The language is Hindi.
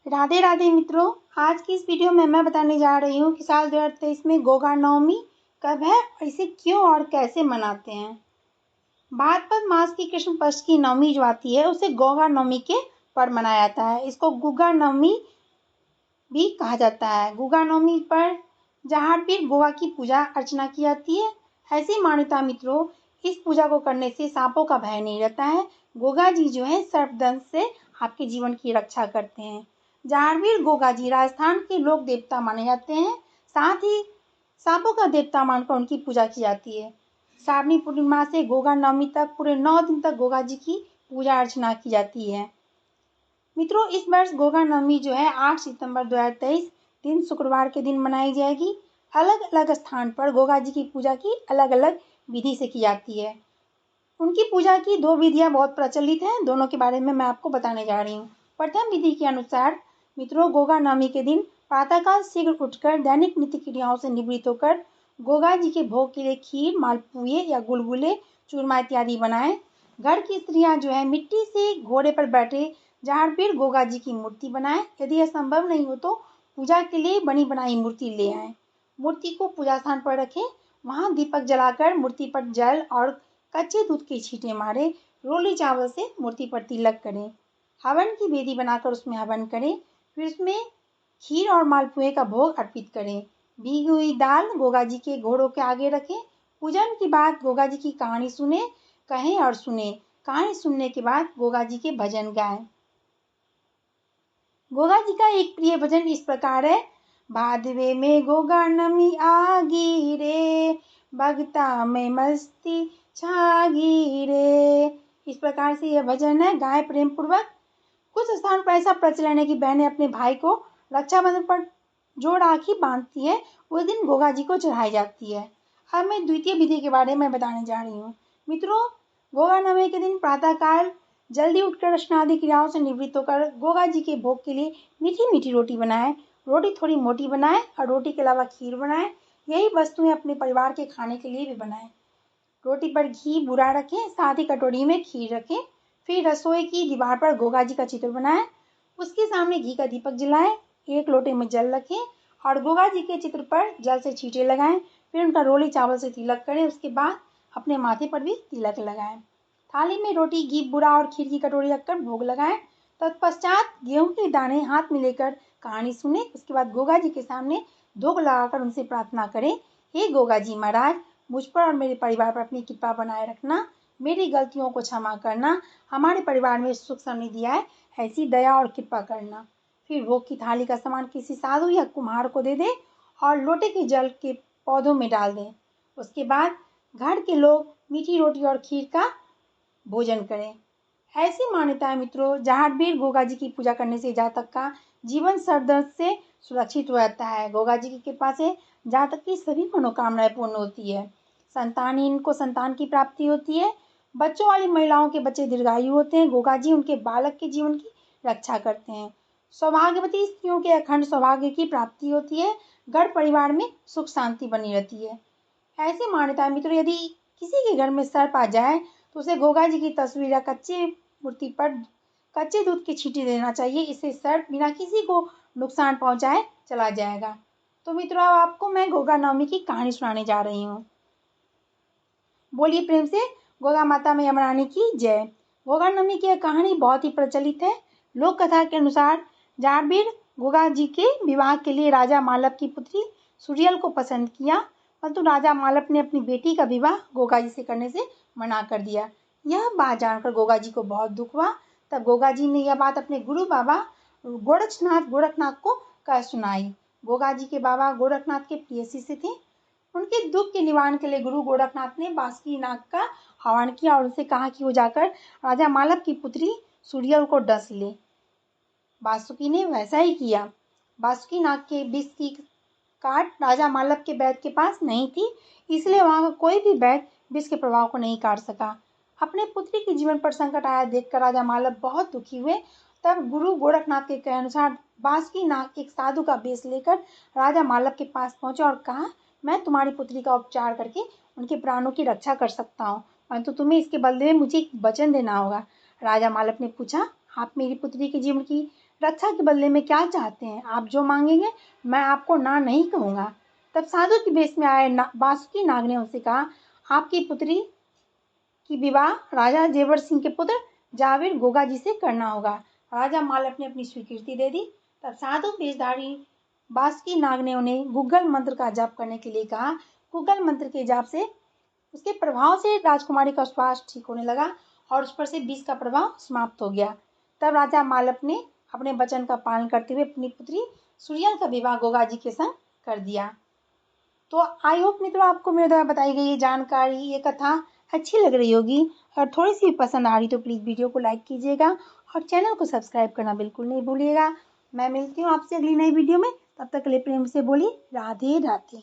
राधे राधे मित्रों, आज की इस वीडियो में मैं बताने जा रही हूँ कि साल 2023 में गोगा नवमी कब है और इसे क्यों और कैसे मनाते हैं। भाद्रपद मास की कृष्ण पक्ष की नवमी जो आती है उसे गोगा नवमी के पर मनाया जाता है। इसको गुगा नवमी भी कहा जाता है। गुगा नवमी पर जहाड़पीर गोगा की पूजा अर्चना की जाती है। ऐसी मान्यता मित्रों, इस पूजा को करने से सांपों का भय नहीं रहता है। गोगा जी जो है सर्पदंश से आपके जीवन की रक्षा करते हैं। जहाड़वीर गोगा जी राजस्थान के लोक देवता माने जाते हैं। साथ ही सांपों का देवता मानकर उनकी पूजा की जाती है। श्रावणी पूर्णिमा से गोगा नवमी तक पूरे 9 दिन तक गोगा जी की पूजा अर्चना की जाती है। मित्रों, इस वर्ष गोगा नवमी जो है 8 सितंबर 2023 दिन शुक्रवार के दिन मनाई जाएगी। अलग अलग स्थान पर गोगा जी की पूजा की अलग अलग विधि से की जाती है। उनकी पूजा की 2 विधियां बहुत प्रचलित हैं, दोनों के बारे में मैं आपको बताने जा रही हूँ। प्रथम विधि के अनुसार मित्रों, गोगा नवमी के दिन प्रातःकाल शीघ्र उठकर दैनिक नित्य क्रियाओं से निवृत्त होकर गोगा जी के भोग के लिए खीर, मालपुए या गुलगुले, चूरमा इत्यादि बनाएं। घर की स्त्रियां जो है मिट्टी से घोड़े पर बैठे जहाड़पीर गोगा जी की मूर्ति बनाएं। यदि यह संभव नहीं हो तो पूजा के लिए बनी बनाई मूर्ति ले आएं। मूर्ति को पूजा स्थान पर रखें। वहां दीपक जलाकर मूर्ति पर जल और कच्चे दूध के छींटे मारे रोली चावल से मूर्ति पर तिलक करें। हवन की वेदी बनाकर उसमें हवन करें। फिर उसमें खीर और मालपुए का भोग अर्पित करें। भीगी हुई दाल गोगा जी के घोड़ों के आगे रखें। पूजन के बाद गोगा जी की कहानी सुने, कहें और सुने। कहानी सुनने के बाद गोगा जी के भजन गाएं। गोगा जी का एक प्रिय भजन इस प्रकार है। भादवे में गोगा नमी आगी रे, भगता में मस्ती छागी रे। इस प्रकार से यह भजन है, गाएं प्रेम पूर्वक। कुछ स्थानों पर ऐसा प्रचलन है कि बहनें अपने भाई को रक्षाबंधन पर जो राखी बांधती है उस दिन गोगा जी को चढ़ाई जाती है। अब मैं द्वितीय विधि के बारे में बताने जा रही हूँ। मित्रों, गोगा नवमी के दिन प्रातःकाल जल्दी उठकर स्नादि क्रियाओं से निवृत्त होकर गोगा जी के भोग के लिए मीठी मीठी रोटी बनाएं। रोटी थोड़ी मोटी बनाएं और रोटी के अलावा खीर बनाएं। यही वस्तुएं अपने परिवार के खाने के लिए भी बनाएं। रोटी पर घी बुरा रखें, साथ ही कटोरी में खीर रखें। फिर रसोई की दीवार पर गोगा जी का चित्र बनाएं। उसके सामने घी का दीपक जलाएं। एक लोटे में जल रखें और गोगा जी के चित्र पर जल से छींटे लगाएं। फिर उनका रोली चावल से तिलक करें। उसके बाद अपने माथे पर भी तिलक लगाएं। थाली में रोटी, घी बुरा और खीर की कटोरी रखकर भोग लगाएं। तत्पश्चात गेहूं के दाने हाथ में लेकर कहानी सुने। उसके बाद गोगा जी के सामने धूप लगाकर उनसे प्रार्थना करें। हे गोगा जी महाराज, मुझ पर और मेरे परिवार पर अपनी कृपा बनाए रखना। मेरी गलतियों को क्षमा करना। हमारे परिवार में सुख समृद्धि आए, ऐसी दया और कृपा करना। फिर भोग की थाली का सामान किसी साधु या कुम्हार को दे दें और लोटे के जल के पौधों में डाल दें। उसके बाद घर के लोग मीठी रोटी और खीर का भोजन करें। ऐसी मान्यता है मित्रों, जहाड़वीर गोगा जी की पूजा करने से जातक का जीवन सर्पदंश से सुरक्षित हो जाता है। गोगा जी की कृपा से जातक की सभी मनोकामनाएं पूर्ण होती है। संतानहीन को संतान की प्राप्ति होती है। बच्चों वाली महिलाओं के बच्चे दीर्घायु होते हैं। गोगा जी उनके बालक के जीवन की रक्षा करते हैं। सौभाग्यवती स्त्रियों के अखंड सौभाग्य की प्राप्ति होती है। घर परिवार में सुख शांति बनी रहती है। ऐसी मान्यता है मित्रों, यदि किसी के घर में सर्प आ जाए तो उसे गोगा जी की तस्वीर या कच्चे मूर्ति पर कच्चे दूध की छींटे देना चाहिए। इससे सर्प बिना किसी को नुकसान पहुंचाए चला जाएगा। तो मित्रों, अब आपको मैं गोगा नवमी की कहानी सुनाने जा रही हूँ। बोलिए प्रेम से गोगा माता मैया महारानी की जय। गोगा नवमी की यह कहानी बहुत ही प्रचलित है। लोक कथा के अनुसार जहाड़वीर गोगा जी के विवाह के लिए राजा मालव की पुत्री सूर्यल को पसंद किया, परंतु राजा मालव ने अपनी बेटी का विवाह गोगा जी से करने से मना कर दिया। यह बात जानकर गोगा जी को बहुत दुख हुआ। तब गोगा जी ने यह बात अपने गुरु बाबा गोरखनाथ को कह सुनाई। गोगा जी के बाबा गोरखनाथ के प्रिय शिष्य थे। उनके दुख के निवारण के लिए गुरु गोरखनाथ ने बासुकी नाग का आह्वान किया और उनसे कहा कि वो जाकर राजा मालव की पुत्री सूर्यल को डस ले। बासुकी ने वैसा ही किया। बासुकी नाग के विष की काट राजा मालव के वैद्य के पास नहीं थी, इसलिए वहां का कोई भी वैद्य विष के प्रभाव को नहीं काट सका। अपने पुत्री के जीवन पर संकट आया देखकर राजा मालव बहुत दुखी हुए। तब गुरु गोरखनाथ के कहे अनुसार बासुकी नाग एक साधु का वेश लेकर राजा मालव के पास पहुंचा और कहा, मैं तुम्हारी पुत्री का उपचार करके उनके प्राणों की रक्षा कर सकता हूँ, परंतु तुम्हें इसके बदले में मुझे एक वचन देना होगा। राजा मालव ने पूछा, आप मेरी पुत्री के जीवन की रक्षा के बदले में क्या चाहते हैं? आप जो मांगेंगे मैं आपको ना नहीं कहूँगा। तब साधु के वेश में आए बासुकी नाग ने उनसे कहा, आपकी पुत्री की विवाह राजा जेवर सिंह के पुत्र जावेर गोगा जी से करना होगा। राजा मालव ने अपनी स्वीकृति दे दी। तब साधु वेशधारी बासुकी नाग ने उन्हें गुग्गल मंत्र का जाप करने के लिए कहा। गुग्गल मंत्र के जाप से उसके प्रभाव से राजकुमारी का स्वास्थ्य ठीक होने लगा और उस पर से विष का प्रभाव समाप्त हो गया। तब राजा मालव ने अपने वचन का पालन करते हुए अपनी पुत्री सूर्यन का विवाह गोगा जी के संग कर दिया। तो आई होप मित्रों आपको मेरे द्वारा बताई गई ये जानकारी, ये कथा अच्छी लग रही होगी और थोड़ी सी पसंद आ रही तो प्लीज़ वीडियो को लाइक कीजिएगा और चैनल को सब्सक्राइब करना बिल्कुल नहीं भूलिएगा। मैं मिलती हूँ आपसे अगली नई वीडियो में, तब तक के लिए प्रेम से बोलिए राधे राधे।